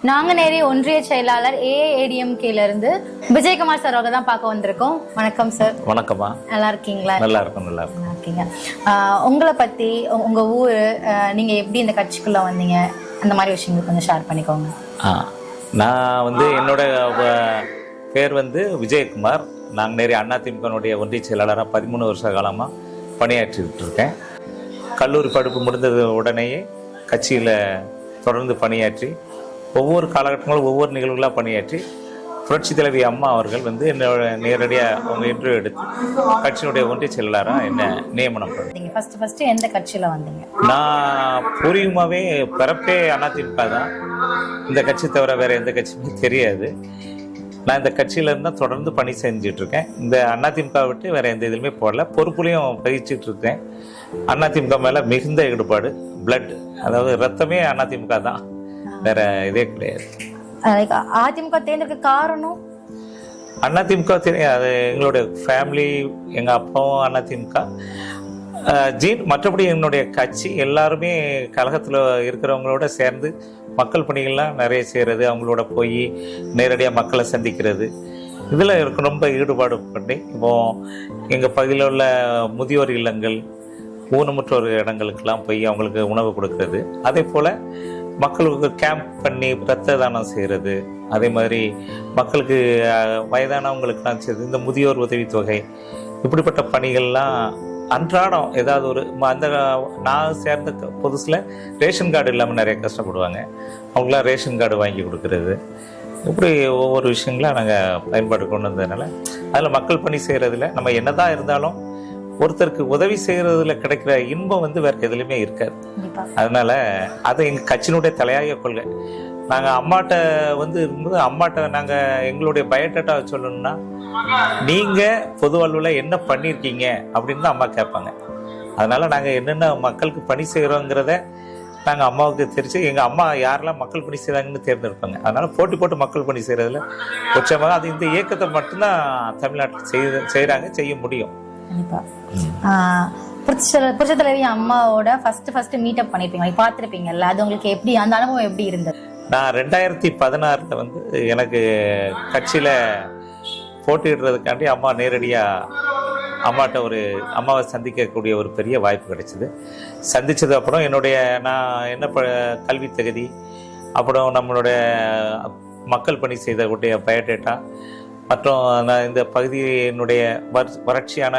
நாங்குநேரி ஒன்றிய செயலாளர் ஏஐஏடிஎம்கேல இருந்து விஜயகுமார் சார் தான் பார்க்க வந்திருக்கோம். வணக்கம் சார். வணக்கம்மா. நல்லா இருக்கீங்களா? நல்லா இருக்கும், நல்லா இருக்கும். இருக்கீங்க. உங்களை பத்தி, உங்க ஊர், நீங்க எப்படி இந்த கட்சிக்குள்ள வந்தீங்க, அந்த மாதிரி விஷயங்கள் கொஞ்சம் ஷேர் பண்ணிக்கோங்க. நான் வந்து என்னோட பேர் வந்து விஜயகுமார். நாங்குநேரி அதிமுகனுடைய ஒன்றிய செயலாளராக 13 வருஷ காலமாக பணியாற்றிக்கிட்டு இருக்கேன். கல்லூரி படிப்பு முடிந்தது உடனேயே கட்சியில் தொடர்ந்து பணியாற்றி ஒவ்வொரு காலகட்டங்களும் ஒவ்வொரு நிகழ்வுகளாக பணியாற்றி புரட்சி தலைவி அம்மா அவர்கள் வந்து என்னோட நேரடியாக அவங்க இன்டர்வியூ எடுத்து கட்சியினுடைய ஒன்றிய செயலாளராக என்ன நியமனம் பண்ணீங்க. ஃபர்ஸ்ட் எந்த கட்சியில் வந்தீங்க? நான் பூர்வீகமாகவே பிறப்பே அதிமுக தான். இந்த கட்சி தவிர வேறு எந்த கட்சியுமே தெரியாது. நான் இந்த கட்சியில இருந்தால் தொடர்ந்து பணி செஞ்சுட்டு இருக்கேன். இந்த அதிமுக விட்டு வேற எந்த இதுலையுமே போடல. பொறுப்புலையும் பயிற்சிட்டு இருக்கேன். அதிமுக மேலே மிகுந்த ஈடுபாடு, பிளட், அதாவது ரத்தமே அதிமுக தான், வேற இதே கிடையாது. அதிமுக தேர்ந்தெடுக்க காரணம்? அதிமுக அது எங்களுடைய ஃபேமிலி, எங்கள் அப்பாவும் அதிமுக ஜீன். மற்றபடி என்னுடைய கட்சி எல்லாருமே கழகத்தில் இருக்கிறவங்களோட சேர்ந்து மக்கள் பணிகள்லாம் நிறைய செய்கிறது, அவங்களோட போய் நேரடியாக மக்களை சந்திக்கிறது, இதில் இருக்க ரொம்ப ஈடுபாடு பண்ணி இப்போ எங்கள் பகுதியில் உள்ள முதியோர் இல்லங்கள், ஊனமுற்றோர் இடங்களுக்கெல்லாம் போய் அவங்களுக்கு உணவு கொடுக்கறது, அதே போல் மக்களுக்கு கேம்ப் பண்ணி இரத்த தானம் செய்கிறது, அதே மாதிரி மக்களுக்கு வயதானவங்களுக்கெல்லாம் செய்கிறது, இந்த முதியோர் உதவித்தொகை, இப்படிப்பட்ட பணிகள்லாம் அன்றாடம் ஏதாவது ஒரு அந்த நான் சேர்ந்த புதுசில் ரேஷன் கார்டு இல்லாமல் நிறைய கஷ்டப்படுவாங்க, அவங்களாம் ரேஷன் கார்டு வாங்கி கொடுக்கறது, இப்படி ஒவ்வொரு விஷயங்களாம் நாங்கள் பயன்பாடு கொண்டு வந்ததுனால அதில் மக்கள் பணி செய்கிறதுல நம்ம என்னதான் இருந்தாலும் ஒருத்தருக்கு உதவி செய்யறதுல கிடைக்கிற இன்பம் வந்து வேற எதுலையுமே இருக்காது. அதனால அதை எங்க கட்சியினுடைய தலையாய கொள்கை. நாங்க அம்மாட்ட வந்து இருக்கும்போது அம்மாட்ட நாங்க எங்களுடைய பயோடேட்டா சொல்லணும்னா, நீங்க பொது வாழ்வுல என்ன பண்ணிருக்கீங்க அப்படின்னு தான் அம்மா கேட்பாங்க. அதனால நாங்க என்னென்ன மக்களுக்கு பணி செய்யறோங்கிறத நாங்கள் அம்மாவுக்கு தெரிஞ்சு எங்கள் அம்மா யாரெல்லாம் மக்கள் பணி செய்கிறாங்கன்னு தேர்ந்தெடுப்பாங்க. அதனால போட்டி போட்டு மக்கள் பணி செய்யறதுல உச்சமாக அது இந்த இயக்கத்தை மட்டும்தான் தமிழ்நாட்டில் செய்கிறாங்க, செய்ய முடியும். புரட்சி தலைவி அம்மாவோட ஃபர்ஸ்ட் மீட்டப் பண்ணிருப்பீங்க, பார்த்துருப்பீங்கல்ல, அது உங்களுக்கு எப்படி, அந்த அனுபவம் எப்படி இருந்தது? நான் 2016 வந்து எனக்கு கட்சியில் போட்டியிடுறதுக்காண்டி அம்மா நேரடியாக அம்மாட்ட அம்மாவை சந்திக்கக்கூடிய ஒரு பெரிய வாய்ப்பு கிடைச்சிது. சந்தித்தது அப்புறம் நான் என்ன கல்வி தகுதி, அப்புறம் நம்மளுடைய மக்கள் பணி செய்தக்கூடிய பயோடேட்டா, மற்றும் நான் இந்த பகுதியினுடைய வறட்சியான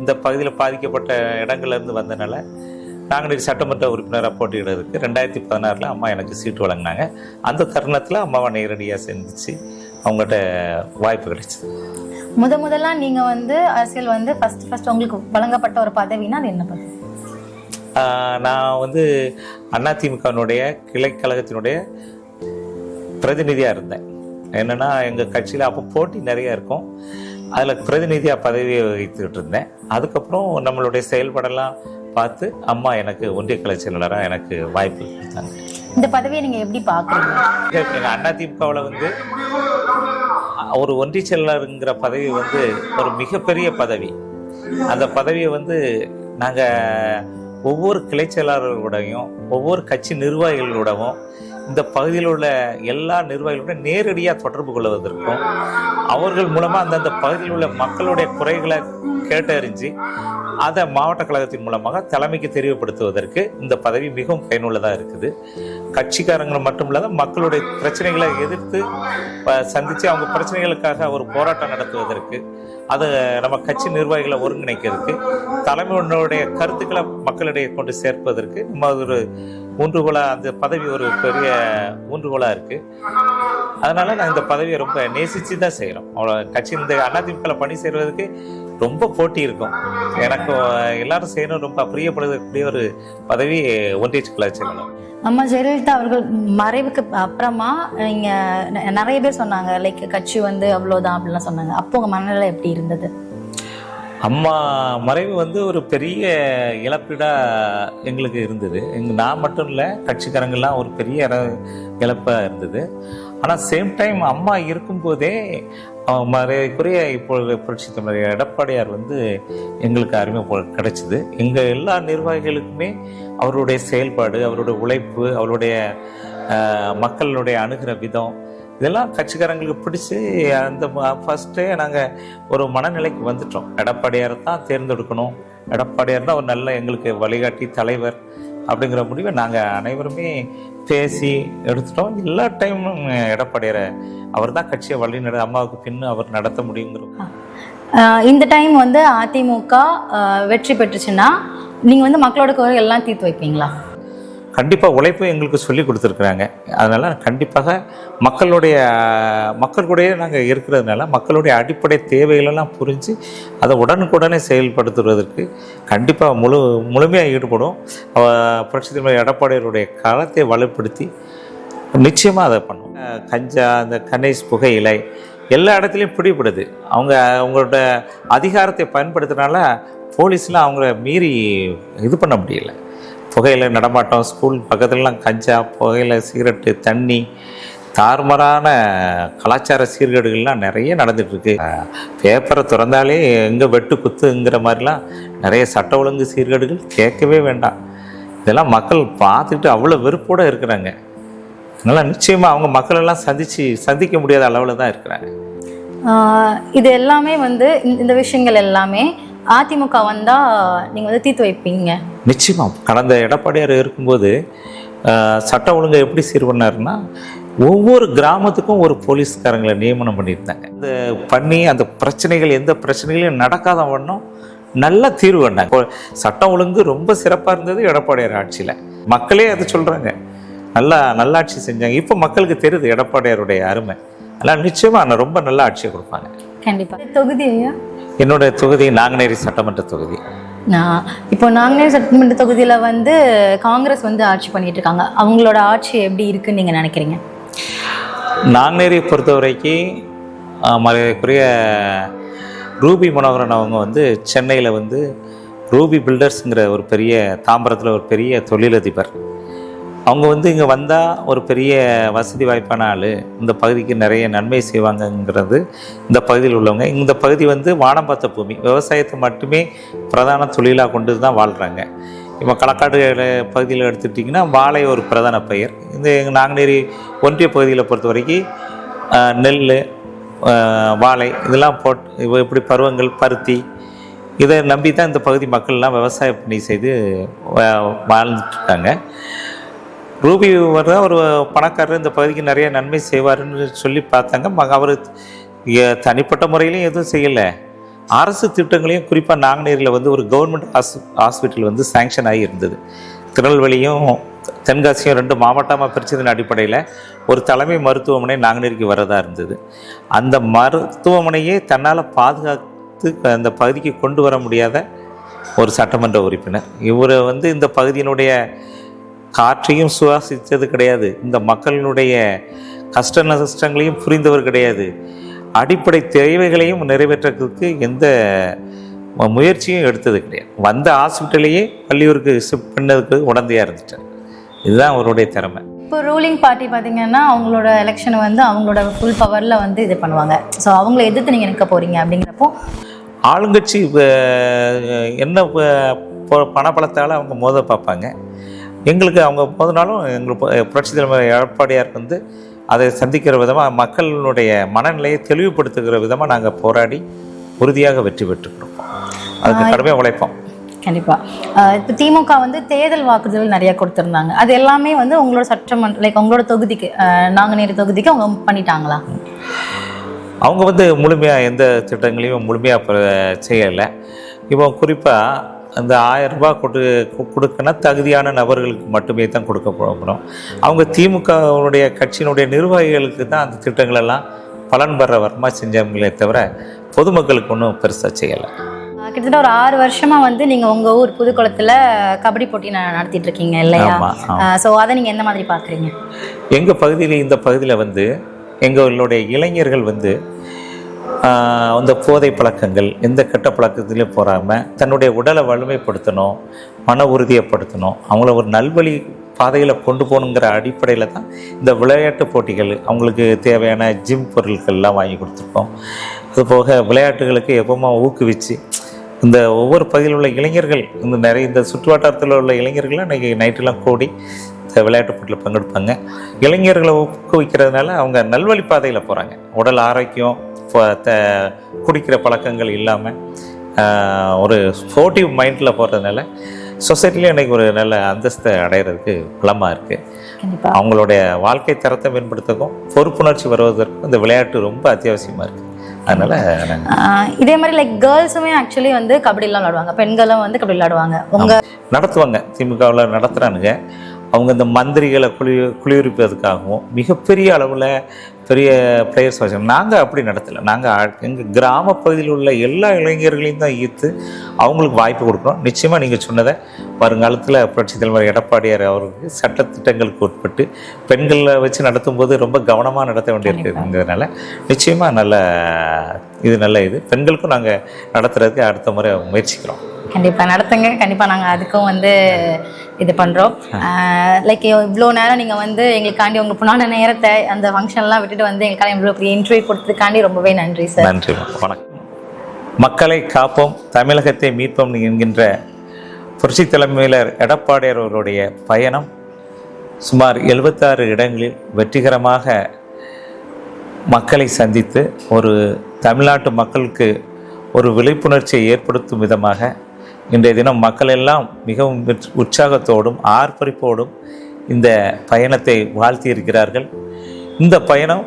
இந்த பகுதியில் பாதிக்கப்பட்ட இடங்கள்லேருந்து வந்தனால நாங்குநேரி சட்டமன்ற உறுப்பினராக போட்டியிடுறதுக்கு 2016 அம்மா எனக்கு சீட்டு வழங்கினாங்க. அந்த தருணத்தில் அம்மாவை நேரடியாக சந்திச்சு அவங்ககிட்ட வாய்ப்பு கிடைச்சிது. முதல்ல நீங்கள் வந்து அரசியல் வந்து ஃபர்ஸ்ட் உங்களுக்கு வழங்கப்பட்ட ஒரு பதவினா அது என்ன பதவி? நான் வந்து அதிமுகனுடைய கிளைக்கழகத்தினுடைய பிரதிநிதியாக இருந்தேன். என்னன்னா எங்கள் கட்சியில் அப்போ போட்டி நிறைய இருக்கும், அதில் பிரதிநிதியாக பதவியை வகித்துக்கிட்டு இருந்தேன். அதுக்கப்புறம் நம்மளுடைய செயல்படலாம் பார்த்து அம்மா எனக்கு ஒன்றிய கலை செயலாளராக எனக்கு வாய்ப்பு கொடுத்தாங்க. இந்த பதவியை நீங்கள் எப்படி பார்க்குறீங்க? எங்கள் அதிமுகவில் வந்து ஒரு ஒன்றிய செயலாளருங்கிற பதவி வந்து ஒரு மிகப்பெரிய பதவி. அந்த பதவியை வந்து நாங்கள் ஒவ்வொரு கிளை செயலாளர்களுடையும் ஒவ்வொரு கட்சி நிர்வாகிகளோடவும் இந்த பகுதியில் உள்ள எல்லா நிர்வாகிகளுடன் நேரடியாக தொடர்பு கொள்வதற்கும் அவர்கள் மூலமாக அந்தந்த பகுதியில் உள்ள மக்களுடைய குறைகளை கேட்டறிஞ்சு அதை மாவட்ட கழகத்தின் மூலமாக தலைமைக்கு தெரியப்படுத்துவதற்கு இந்த பதவி மிகவும் பயனுள்ளதாக இருக்குது. கட்சிக்காரங்களை மட்டும் இல்லாத மக்களுடைய பிரச்சனைகளை எதிர்த்து சந்தித்து அவங்க பிரச்சனைகளுக்காக ஒரு போராட்டம் நடத்துவதற்கு, அதை நம்ம கட்சி நிர்வாகிகளை ஒருங்கிணைக்கிறதுக்கு, தலைமையுடைய கருத்துக்களை மக்களிடையே கொண்டு சேர்ப்பதற்கு நம்ம ஒரு ஊன்றுகோலாக, அந்த பதவி ஒரு பெரிய ஊன்றுகோலாக இருக்குது. அதனால நான் இந்த பதவியை ரொம்ப நேசித்து தான் செய்கிறோம். அவ்வளோ கட்சி இந்த அதிமுக பணி செய்வதற்கு ரொம்ப போட்டி இருக்கும். எனக்கு எல்லாரும் செய்யணும் ரொம்ப பிரியப்படக்கூடிய ஒரு பதவி ஒன்றிய கலை செயலாளர். அம்மா ஜெயலலிதா அவர்கள் மறைவுக்கு அப்புறமா நீங்க நிறைய பேர் சொன்னாங்க, லைக் கட்சி வந்து அவ்வளோதான் அப்படிலாம் சொன்னாங்க. அப்போ உங்க மனநிலை எப்படி இருந்தது? அம்மா மறைவு வந்து ஒரு பெரிய இழப்பீடா எங்களுக்கு இருந்தது. நான் மட்டும் இல்லை, கட்சிக்காரங்கள்லாம் ஒரு பெரிய இழப்பாக இருந்தது. ஆனால் சேம் டைம் அம்மா இருக்கும்போதே மரியாதைக்குரிய இப்பொழுது புரட்சி தமிழர் எடப்பாடியார் வந்து எங்களுக்கு அறிமுக கிடைச்சிது. எங்கள் எல்லா நிர்வாகிகளுக்குமே அவருடைய செயல்பாடு, அவருடைய உழைப்பு, அவருடைய மக்களுடைய அணுகிற விதம் இதெல்லாம் கட்சிக்காரங்களுக்கு பிடிச்சி அந்த ஃபஸ்ட்டே நாங்கள் ஒரு மனநிலைக்கு வந்துட்டோம். எடப்பாடியார் தான் தேர்ந்தெடுக்கணும், எடப்பாடியார் தான் ஒரு நல்ல எங்களுக்கு வழிகாட்டி தலைவர் அப்படிங்கிற முடிவை நாங்கள் அனைவருமே பேசி எடுத்துட்டோம். எல்லா டைமும் எடப்பாடியாரை அவர் தான் கட்சியை வழி அம்மாவுக்கு பின்னு அவர் நடத்த முடியுங்கிறோம். இந்த டைம் வந்து அதிமுக வெற்றி பெற்றுச்சுன்னா நீங்கள் வந்து மக்களோட குறை எல்லாம் தீர்த்து வைப்பீங்களா? கண்டிப்பாக உழைப்பு எங்களுக்கு சொல்லி கொடுத்துருக்குறாங்க. அதனால் கண்டிப்பாக மக்கள் கூடயே நாங்கள் இருக்கிறதுனால மக்களுடைய அடிப்படை தேவைகளெல்லாம் புரிஞ்சு அதை உடனுக்குடனே செயல்படுத்துவதற்கு கண்டிப்பாக முழுமையாக ஈடுபடும். புரட்சி தலைவர் எடப்பாடியாருடைய களத்தை வலுப்படுத்தி நிச்சயமாக அதை பண்ணுவோம். கஞ்சா, அந்த கணேஷ் புகையிலை எல்லா இடத்துலையும் பிடிபடுது. அவங்களோட அதிகாரத்தை பயன்படுத்துறதுனால போலீஸ்லாம் அவங்கள மீறி இது பண்ண முடியல. புகையில நடமாட்டம், ஸ்கூல் பக்கத்துலலாம் கஞ்சா, புகையில, சிகரெட்டு, தண்ணி, தாறுமாறான கலாச்சார சீர்கேடுகள்லாம் நிறைய நடந்துகிட்ருக்கு. பேப்பரை திறந்தாலே எங்கே வெட்டு குத்துங்கிற மாதிரிலாம் நிறைய சட்ட ஒழுங்கு சீர்கேடுகள் கேட்கவே வேண்டாம். இதெல்லாம் மக்கள் பார்த்துக்கிட்டு அவ்வளோ வெறுப்போடு இருக்கிறாங்க. அதனால் நிச்சயமாக அவங்க மக்களெல்லாம் சந்திக்க முடியாத அளவில் தான் இருக்கிறாங்க. இது எல்லாமே வந்து இந்த விஷயங்கள் எல்லாமே அதிமுக வந்தால் நீங்கள் வந்து தீர்த்து வைப்பீங்க? நிச்சயமாக. கடந்த எடப்பாடியார் இருக்கும்போது சட்ட ஒழுங்கை எப்படி சீர் பண்ணாருன்னா, ஒவ்வொரு கிராமத்துக்கும் ஒரு போலீஸ்காரங்களை நியமனம் பண்ணியிருந்தாங்க. அந்த பிரச்சனைகள் எந்த பிரச்சனைகளையும் நடக்காத வண்ணம் நல்ல தீர்வு பண்ணாங்க. சட்டம் ஒழுங்கு ரொம்ப சிறப்பாக இருந்தது எடப்பாடியார் ஆட்சியில். மக்களே அதை சொல்கிறாங்க, நல்லாட்சி செஞ்சாங்க. இப்போ மக்களுக்கு தெரியுது எடப்பாடியாருடைய அருமை. அதனால் நிச்சயமாக ரொம்ப நல்ல ஆட்சியை கொடுப்பாங்க. கண்டிப்பாக. தொகுதி ஐயா? என்னுடைய தொகுதி நாங்குநேரி சட்டமன்ற தொகுதி. இப்போ நாங்குநேரி சட்டமன்ற தொகுதியில் வந்து காங்கிரஸ் வந்து ஆட்சி பண்ணிட்டு இருக்காங்க. அவங்களோட ஆட்சி எப்படி இருக்குன்னு நீங்கள் நினைக்கிறீங்க? நாங்குநேரியை பொறுத்த வரைக்கும் மரியாதைக்குரிய ரூபி மனோகரன் அவங்க வந்து சென்னையில் வந்து ரூபி பில்டர்ஸுங்கிற ஒரு பெரிய தாம்பரத்தில் ஒரு பெரிய தொழிலதிபர். அவங்க வந்து இங்கே வந்தால் ஒரு பெரிய வசதி வாய்ப்பான ஆள், இந்த பகுதிக்கு நிறைய நன்மை செய்வாங்கங்கிறது இந்த பகுதியில் உள்ளவங்க. இந்த பகுதி வந்து வானம் பார்த்த பூமி, விவசாயத்தை மட்டுமே பிரதான தொழிலாக கொண்டு தான் வாழ்கிறாங்க. இப்போ களக்காடு பகுதியில் எடுத்துக்கிட்டிங்கன்னா வாழை ஒரு பிரதான பயிர். இந்த எங்கள் நாங்குநேரி ஒன்றிய பகுதியில் பொறுத்த வரைக்கும் நெல், வாழை இதெல்லாம் இப்படி பருவங்கள், பருத்தி இதை நம்பி தான் இந்த பகுதி மக்கள்லாம் விவசாய பணி செய்து வாழ்ந்துட்டுருக்காங்க. ரூபி தான் ஒரு பணக்காரர், இந்த பகுதிக்கு நிறைய நன்மை செய்வாருன்னு சொல்லி பார்த்தாங்க. அவர் தனிப்பட்ட முறையிலையும் எதுவும் செய்யலை. அரசு திட்டங்களையும் குறிப்பாக நாங்குநேரியில் வந்து ஒரு கவர்மெண்ட் ஹாஸ்பிட்டல் வந்து சேங்ஷன் ஆகி இருந்தது. திருநெல்வேலியும் தென்காசியும் 2 மாவட்டமாக பிரித்ததன் அடிப்படையில் ஒரு தலைமை மருத்துவமனை நாங்குநேரிக்கு வரதாக இருந்தது. அந்த மருத்துவமனையே தன்னால் பாதுகாத்து அந்த பகுதிக்கு கொண்டு வர முடியாத ஒரு சட்டமன்ற உறுப்பினர் இவர் வந்து இந்த பகுதியினுடைய காற்றையும் சுவாசித்தது கிடையாது, இந்த மக்களினுடைய கஷ்ட நஷ்டங்களையும் புரிந்தவர் கிடையாது, அடிப்படை தேவைகளையும் நிறைவேற்றத்துக்கு எந்த முயற்சியும் எடுத்தது கிடையாது. வந்த ஹாஸ்பிட்டலையே பள்ளியூருக்கு ஷிஃப்ட் பண்ணதுக்கு உடந்தையாக இருந்துட்டார். இதுதான் அவருடைய திறமை. இப்போ ரூலிங் பார்ட்டி பார்த்தீங்கன்னா அவங்களோட எலெக்ஷனை வந்து அவங்களோட ஃபுல் பவரில் வந்து இது பண்ணுவாங்க. ஸோ அவங்கள எதிர்த்து நீங்கள் நிற்க போகிறீங்க அப்படிங்கிறப்போ ஆளுங்கட்சி என்ன பணபலத்தால் அவங்க மோத பார்ப்பாங்க. எங்களுக்கு அவங்க போதுனாலும் எங்களுக்கு புரட்சி தலைவர் எடப்பாடியார் வந்து அதை சந்திக்கிற விதமாக மக்களுடைய மனநிலையை தெளிவுபடுத்துகிற விதமாக நாங்கள் போராடி உறுதியாக வெற்றி பெற்று கொடுப்போம். அதுக்கு கடுமையாக உழைப்போம். கண்டிப்பாக. இப்போ திமுக வந்து தேர்தல் வாக்குறுதிகள் நிறைய கொடுத்துருந்தாங்க. அது எல்லாமே வந்து உங்களோட சட்டமன்ற உங்களோட தொகுதிக்கு நாங்குநேரி தொகுதிக்கு அவங்க பண்ணிட்டாங்களா? அவங்க வந்து முழுமையாக எந்த திட்டங்களையும் முழுமையாக செய்யலை. இப்போ குறிப்பாக அந்த 1000 ரூபாய் கொடுக்கனா தகுதியான நபர்களுக்கு மட்டுமே தான் கொடுக்க போகிறோம். அவங்க திமுகவுடைய கட்சியினுடைய நிர்வாகிகளுக்கு தான் அந்த திட்டங்களெல்லாம் பலன் பெற வரமாக செஞ்சாங்களே தவிர பொதுமக்களுக்கு ஒன்றும் பெருசாக செய்யலை. கிட்டத்தட்ட ஒரு 6 வருஷமாக வந்து நீங்கள் உங்கள் ஊர் புதுக்குளத்தில் கபடி போட்டி நடத்திட்டு இருக்கீங்க இல்லையா? ஸோ அதை நீங்கள் எந்த மாதிரி பார்க்குறீங்க? எங்கள் பகுதியில், இந்த பகுதியில் வந்து எங்களுடைய இளைஞர்கள் வந்து அந்த போதை பழக்கங்கள் எந்த கெட்ட பழக்கத்திலையும் போகாமல் தன்னுடைய உடலை வலிமைப்படுத்தணும், மன உறுதியைப்படுத்தணும், அவங்கள ஒரு நல்வழி பாதையில் கொண்டு போகணுங்கிற அடிப்படையில் தான் இந்த விளையாட்டு போட்டிகள், அவங்களுக்கு தேவையான ஜிம் பொருட்கள்லாம் வாங்கி கொடுத்துருக்கோம். அதுபோக விளையாட்டுகளுக்கு எப்பவுமே ஊக்குவிச்சு இந்த ஒவ்வொரு பகுதியில் உள்ள இளைஞர்கள், இந்த சுற்றுவட்டாரத்தில் உள்ள இளைஞர்கள்லாம் இன்றைக்கி நைட்டெல்லாம் கூடி இந்த விளையாட்டு போட்டியில் பங்கெடுப்பாங்க. இளைஞர்களை ஊக்குவிக்கிறதுனால அவங்க நல்வழி பாதையில் போகிறாங்க. உடல் ஆரோக்கியம், குடிக்கிற பழக்கங்கள் இல்லாமல் ஒரு ஸ்போர்ட்டிவ் மைண்டில் போகிறதுனால சொசைட்டிலே இன்றைக்கி ஒரு நல்ல அந்தஸ்தை அடையிறதுக்கு பலமாக இருக்குது. அவங்களுடைய வாழ்க்கை தரத்தை மேம்படுத்தவும் பொறுப்புணர்ச்சி வருவதற்கும் இந்த விளையாட்டு ரொம்ப அத்தியாவசியமாக இருக்குது. அதனால இதே மாதிரி லைக் கேர்ள்ஸுமே ஆக்சுவலி வந்து கபடிலாம் விளையாடுவாங்க, பெண்களும் வந்து கபடி விளையாடுவாங்க. நடத்துவாங்க, திமுகவில் நடத்துகிறானுங்க. அவங்க இந்த மந்திரிகளை குளிர்விப்பதுக்காகவும் மிகப்பெரிய அளவில் பெரிய பிளேயர்ஸ் வச்சு நாங்கள் அப்படி நடத்தலை. நாங்கள் எங்கள் கிராம பகுதியில் உள்ள எல்லா இளைஞர்களையும் தான் ஈர்த்து அவங்களுக்கு வாய்ப்பு கொடுக்குறோம். நிச்சயமாக நீங்கள் சொன்னதை வருங்காலத்தில் புரட்சித் தலைவர் எடப்பாடியார் அவருக்கு சட்டத்திட்டங்களுக்கு உட்பட்டு பெண்களை வச்சு நடத்தும்போது ரொம்ப கவனமாக நடத்த வேண்டியிருக்குங்கிறதுனால நிச்சயமாக இது நல்ல பெண்களுக்கும் நாங்கள் நடத்துறதுக்கு அடுத்த முறை முயற்சிக்கிறோம். கண்டிப்பாக நடத்துங்க. கண்டிப்பாக நாங்கள் அதுக்கும் வந்து இது பண்ணுறோம். லைக் இவ்வளோ நேரம் நீங்கள் வந்து எங்களுக்காண்டி உங்களுக்கு புனான நேரத்தை அந்த ஃபங்க்ஷன்லாம் விட்டுட்டு வந்து எங்களுக்கான இவ்வளோ பெரிய இன்டர்வியூ கொடுத்ததுக்காண்டி ரொம்பவே நன்றி சார். நன்றி, வணக்கம். மக்களை காப்போம், தமிழகத்தை மீட்போம் என்கின்ற புரட்சி தலைமையிலர் எடப்பாடியார் அவருடைய பயணம் சுமார் 76 இடங்களில் வெற்றிகரமாக மக்களை சந்தித்து ஒரு தமிழ்நாட்டு மக்களுக்கு ஒரு விழிப்புணர்ச்சியை ஏற்படுத்தும் விதமாக இன்றைய தினம் மக்கள் எல்லாம் மிகவும் உற்சாகத்தோடும் ஆர்ப்பரிப்போடும் இந்த பயணத்தை வாழ்த்தி இருக்கிறார்கள். இந்த பயணம்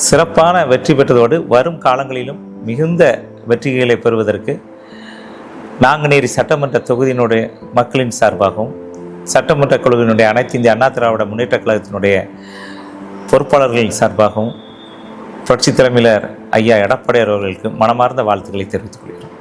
சிறப்பான வெற்றி பெற்றதோடு வரும் காலங்களிலும் மிகுந்த வெற்றிகளை பெறுவதற்கு நாங்குநேரி சட்டமன்ற தொகுதியினுடைய மக்களின் சார்பாகவும் சட்டமன்ற குழுவினுடைய அனைத்து இந்திய அண்ணா திராவிட முன்னேற்ற கழகத்தினுடைய பொறுப்பாளர்களின் சார்பாகவும் புரட்சி தலைமையிலர் ஐயா எடப்பாடியார் அவர்களுக்கு மனமார்ந்த வாழ்த்துக்களை தெரிவித்துக் கொள்கிறோம்.